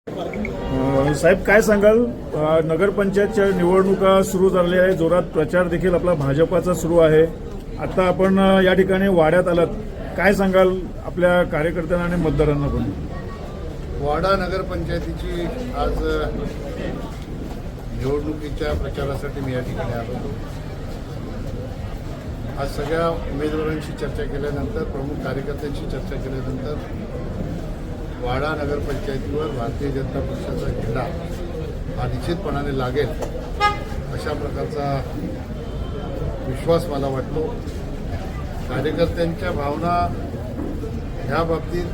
साहेब काय सांगाल, नगरपंचायतच्या निवडणुका सुरू झालेल्या आहे, जोरात प्रचार देखील आपला भाजपाचा सुरू आहे. आता आपण या ठिकाणी वाड्यात आलात, काय सांगाल आपल्या कार्यकर्त्यांना आणि मतदारांना पण? वाडा नगरपंचायतीची आज निवडणुकीच्या प्रचारासाठी मी या ठिकाणी आलो होतो. आज सगळ्या उमेदवारांशी चर्चा केल्यानंतर, प्रमुख कार्यकर्त्यांशी चर्चा केल्यानंतर वाडा नगरपंचायतीवर भारतीय जनता पक्षाचा झेंडा हा निश्चितपणाने लागेल अशा प्रकारचा विश्वास मला वाटतो. कार्यकर्त्यांच्या भावना ह्या बाबतीत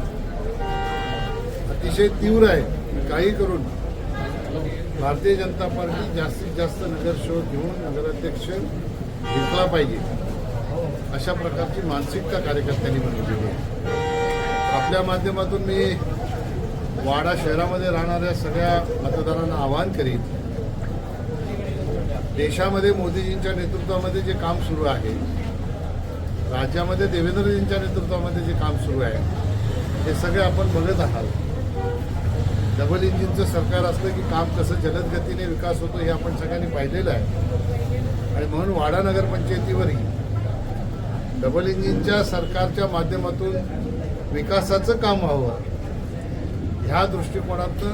अतिशय तीव्र आहे. काही करून भारतीय जनता पार्टी जास्तीत जास्त नगरसेवक घेऊन नगराध्यक्ष जिंकला पाहिजे अशा प्रकारची मानसिकता कार्यकर्त्यांनी बनवलेली आहे. आपल्या माध्यमातून मी वाडा शहरामध्ये राहणाऱ्या सगळ्या मतदारांना आवाहन करीन, देशामध्ये मोदीजींच्या नेतृत्वामध्ये जे काम सुरू आहे, राज्यामध्ये देवेंद्रजींच्या नेतृत्वामध्ये जे काम सुरू आहे, हे सगळे आपण बघत आहात. डबल इंजिनचं सरकार असलं की काम कसं जलद गतीने विकास होतो हे आपण सगळ्यांनी पाहिलेलं आहे. आणि म्हणून वाडा नगरपंचायतीवरही डबल इंजिनच्या सरकारच्या माध्यमातून विकासाचं काम व्हावं ह्या दृष्टिकोनातून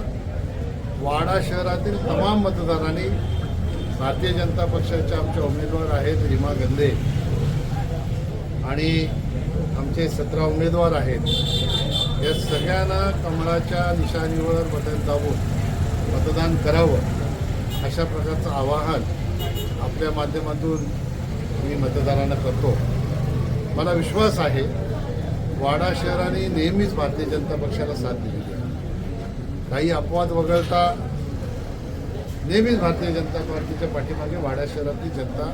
वाडा शहरातील तमाम मतदारांनी भारतीय जनता पक्षाच्या आमच्या उमेदवार आहेत रीमा गंधे आणि आमचे 17 उमेदवार आहेत, या सगळ्यांना कमळाच्या निशाणीवर बटन दाबून मतदान करावं अशा प्रकारचं आवाहन आपल्या माध्यमातून मी मतदारांना करतो. मला विश्वास आहे वाडा शहराने नेहमीच भारतीय जनता पक्षाला साथ दिलेली आहे. काही अपवाद वगळता नेहमीच भारतीय जनता पार्टीच्या पाठीमागे वाडा शहरातली जनता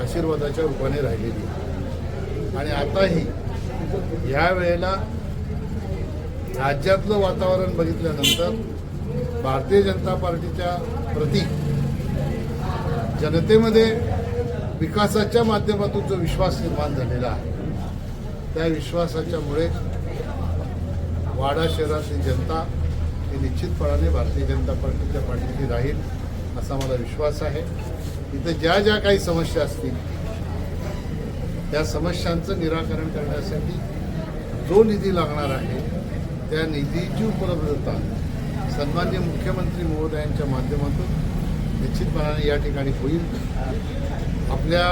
आशीर्वादाच्या रूपाने राहिलेली आहे. आणि आताही या वेळेला राज्यातलं वातावरण बघितल्यानंतर भारतीय जनता पार्टीच्या प्रती जनतेमध्ये विकासाच्या माध्यमातून जो विश्वास निर्माण झालेला आहे, त्या विश्वासाच्यामुळे वाडा शहरातली जनता ही निश्चितपणाने भारतीय जनता पार्टीच्या पाठीशी राहील असा मला विश्वास आहे. इथं ज्या ज्या काही समस्या असतील त्या समस्यांचं निराकरण करण्यासाठी जो निधी लागणार आहे त्या निधीची उपलब्धता सन्माननीय मुख्यमंत्री महोदयांच्या माध्यमातून निश्चितपणाने या ठिकाणी होईल. आपल्या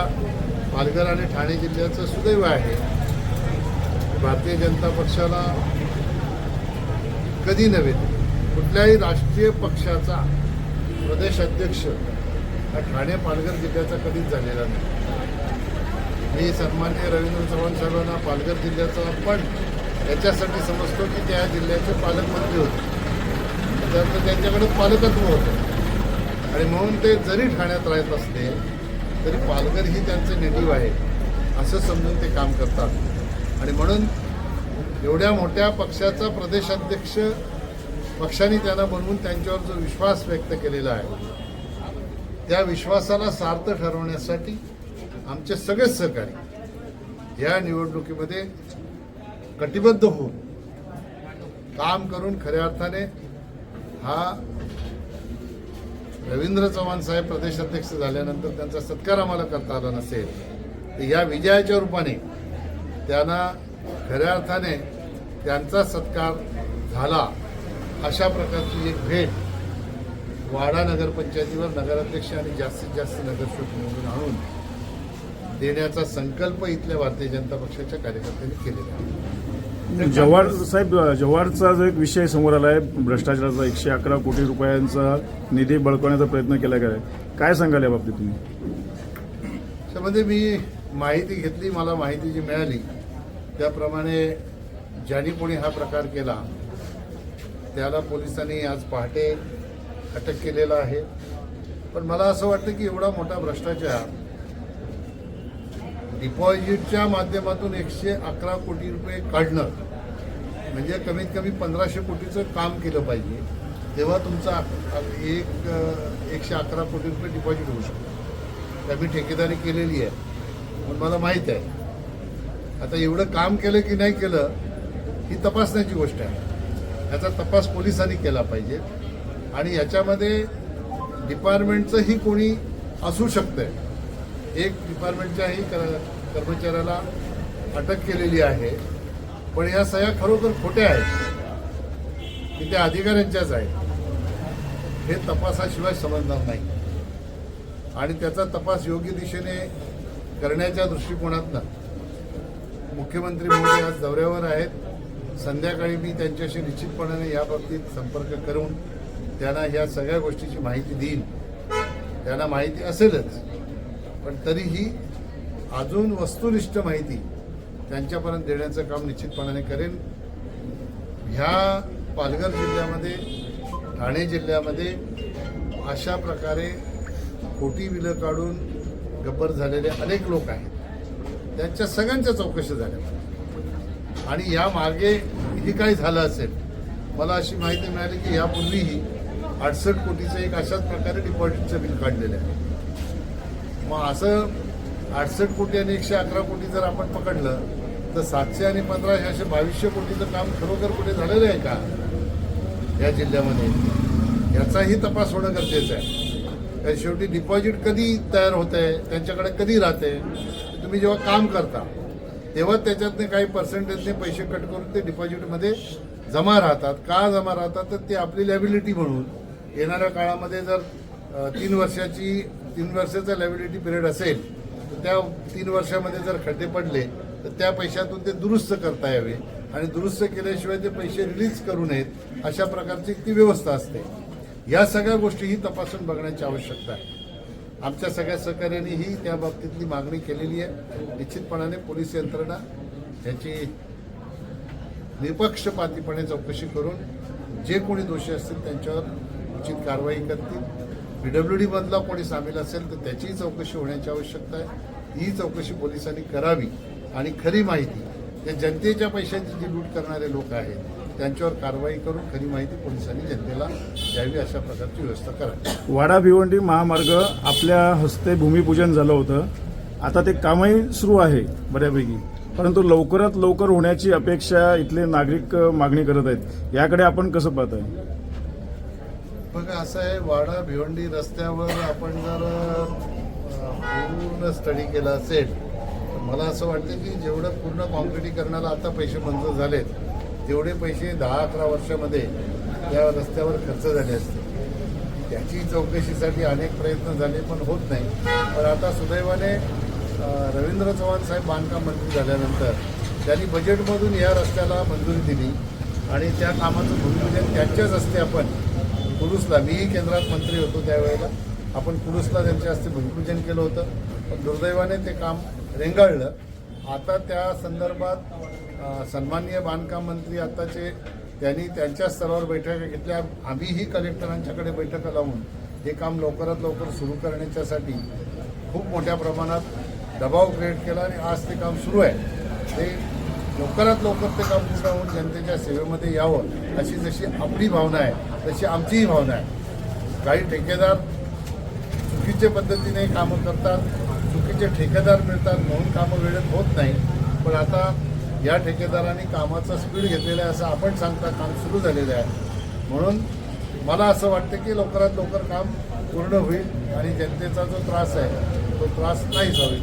पालघर आणि ठाणे जिल्ह्याचं सुदैव आहे, भारतीय जनता पक्षाला कधी नव्हे कुठल्याही राष्ट्रीय पक्षाचा प्रदेश अध्यक्ष हा ठाणे पालघर जिल्ह्याचा कधीच झालेला नाही. मी सन्माननीय रवींद्र चव्हाण साहेबांना पालघर जिल्ह्याचा पण याच्यासाठी समजतो की त्या जिल्ह्याचे पालकमंत्री होते, त्यानंतर त्यांच्याकडे पालकत्व होतं आणि म्हणून ते जरी ठाण्यात राहत असले तरी पालघर ही त्यांचं नेटिव्ह आहे असं समजून ते काम करतात. आणि म्हणून एवढ्या मोठ्या पक्षाचा प्रदेशाध्यक्ष पक्षाने त्यांना बनवून त्यांच्यावर जो विश्वास व्यक्त केलेला आहे त्या विश्वासाला सार्थ ठरवण्यासाठी आमचे सगळेच सहकारी या निवडणुकीमध्ये कटिबद्ध होऊन काम करून खऱ्या अर्थाने हा रवींद्र चव्हाण साहेब प्रदेशाध्यक्ष झाल्यानंतर त्यांचा सत्कार आम्हाला करता आला नसेल तर या विजयाच्या रूपाने त्यांना खऱ्या अर्थाने त्यांचा सत्कार झाला अशा प्रकारची एक भेट वाडा नगरपंचायतीवर नगराध्यक्ष आणि जास्तीत जास्त नगरसेवक निवडून आणून देण्याचा संकल्प इथल्या भारतीय जनता पक्षाच्या कार्यकर्त्यांनी केलेला आहे. जव्हार साहेब, जव्हारचा जो एक विषय समोर आला आहे, भ्रष्टाचाराचा 111 कोटी रुपयांचा निधी बळकवण्याचा प्रयत्न केला गेला आहे, काय सांगाल या बाबतीत तुम्ही? त्यामध्ये मी माहिती घेतली, मला माहिती जी मिळाली त्याप्रमाणे ज्यांनी कोणी हा प्रकार केला त्याला पोलिसांनी आज पहाटे अटक केलेला आहे. पण मला असं वाटतं की एवढा मोठा भ्रष्टाचार डिपॉझिटच्या माध्यमातून 111 कोटी रुपये काढणं म्हणजे कमीत कमी 1500 कोटीचं काम केलं पाहिजे, तेव्हा तुमचा 111 कोटी रुपये डिपॉझिट होऊ शकतो. त्या मी ठेकेदारी केलेली आहे पण मला माहीत आहे. आता एवढं काम केलं की नाही केलं ही तपासण्याची गोष्ट आहे. याचा तपास पोलिसांनी केला पाहिजे आणि याच्यामध्ये डिपार्टमेंटचंही कोणी असू शकतंय. एक डिपार्टमेंटच्याही कर्मचाऱ्याला अटक केलेली आहे, पण या सह्या खरोखर खोट्या आहेत की त्या अधिकाऱ्यांच्याच आहेत हे तपासाशिवाय समजणार नाही. आणि त्याचा तपास योग्य दिशेने करण्याच्या दृष्टिकोनातनं मुख्यमंत्री महोदय आज दौऱ्यावर आहेत. संध्याकाळी मी त्यांच्याशी निश्चितपणाने याबाबतीत संपर्क करून त्यांना ह्या सगळ्या गोष्टीची माहिती देईन. त्यांना माहिती असेलच, पण तरीही अजून वस्तुनिष्ठ माहिती त्यांच्यापर्यंत देण्याचं काम निश्चितपणाने करेन. ह्या पालघर जिल्ह्यामध्ये, ठाणे जिल्ह्यामध्ये अशा प्रकारे खोटी बिलं काढून गब्बर झालेले अनेक लोक आहेत. त्यांच्या सगळ्यांच्या चौकशी झाल्या आणि या मागे ही काही झालं असेल. मला अशी माहिती मिळाली की यापूर्वीही 68 कोटीचं एक अशाच प्रकारे डिपॉझिटचं बिल काढलेलं आहे. मग असं 68 कोटी आणि 111 कोटी जर आपण पकडलं तर 700 आणि 15 हे असे 2200 कोटीचं काम खरोखर कुठे झालेलं आहे का या जिल्ह्यामध्ये? याचाही तपास होणं गरजेचं आहे. कारण शेवटी डिपॉझिट कधी तयार होत आहे, त्यांच्याकडे कधी राहते? तुम्ही जेव्हा काम करता तेव्हा त्याच्यातले काही पर्सेंटेजने पैसे कट करून ते डिपॉझिटमध्ये जमा राहतात. का जमा राहतात? तर ते आपली लॅबिलिटी म्हणून येणाऱ्या काळामध्ये जर 3 वर्षाचा लॅबिलिटी पिरियड असेल तर त्या 3 वर्षामध्ये जर खड्डे पडले तर त्या पैशातून ते दुरुस्त करता यावे आणि दुरुस्त केल्याशिवाय ते पैसे रिलीज करू नयेत अशा प्रकारची ती व्यवस्था असते. या सगळ्या गोष्टीही तपासून बघण्याची आवश्यकता आहे. आमच्या सगळ्या सहकार्यांनीही त्या बाबतीतली मागणी केलेली आहे. निश्चितपणाने पोलीस यंत्रणा याची निपक्षपातीपणे चौकशी करून जे कोणी दोषी असतील त्यांच्यावर उचित कारवाई करतील. PWD मधला कोणी सामील असेल तर त्याचीही चौकशी होण्याची आवश्यकता आहे. ही चौकशी पोलिसांनी करावी आणि खरी माहिती जे जनतेच्या पैशांची जी लूट करणारे लोक आहेत त्यांच्यावर कारवाई करून खरी माहिती पोलिसांनी जनतेला द्यावी अशा प्रकारची व्यवस्था करावी. वाडा भिवंडी महामार्ग आपल्या हस्ते भूमिपूजन झालं होतं. आता ते कामही सुरू आहे बऱ्यापैकी, परंतु लवकरात लवकर होण्याची अपेक्षा इथले नागरिक मागणी करत आहेत. याकडे आपण कसं पाहताय? बघा, असं आहे, वाडा भिवंडी रस्त्यावर आपण जर पूर्ण स्टडी केला असेल तर मला असं वाटतं की जेवढं पूर्ण कॉन्क्रिटीकरणाला आता पैसे मंजूर झालेत तेवढे पैसे 10-11 वर्षामध्ये त्या रस्त्यावर खर्च झाले असते. त्याची चौकशीसाठी अनेक प्रयत्न झाले पण होत नाही. पण आता सुदैवाने रवींद्र चव्हाण साहेब बांधकाम मंत्री झाल्यानंतर त्यांनी बजेटमधून या रस्त्याला मंजुरी दिली आणि त्या कामाचं भूमिपूजन त्यांच्याच हस्ते आपण कुडूसला, मीही केंद्रात मंत्री होतो त्यावेळेला, आपण कुडूसला त्यांच्या हस्ते भूमिपूजन केलं होतं. पण दुर्दैवाने ते काम रेंगाळलं. आता त्या संदर्भात सन्माननीय बांधकाम मंत्री आताचे त्यांनी त्यांच्या स्तरावर बैठका घेतल्या. आम्हीही कलेक्टरांच्याकडे बैठका लावून हे काम लवकरात लवकर सुरू करण्याच्यासाठी खूप मोठ्या प्रमाणात दबाव क्रिएट केला आणि आज ते काम सुरू आहे. ते लवकरात लवकर ते काम पूर्ण होऊन जनतेच्या सेवेमध्ये यावं अशी जशी आपली भावना आहे तशी आमचीही भावना आहे. काही ठेकेदार चुकीच्या पद्धतीने कामं करतात, चुकीचे ठेकेदार मिळतात म्हणून कामं वेळेत होत नाही. पण आता या ठेकेदारांनी कामाचा स्पीड घेतलेला आहे असं आपण सांगता काम सुरू झालेलं आहे. म्हणून मला असं वाटतं की लवकरात लवकर काम पूर्ण होईल आणि जनतेचा जो त्रास आहे तो त्रास नाहीच होईल.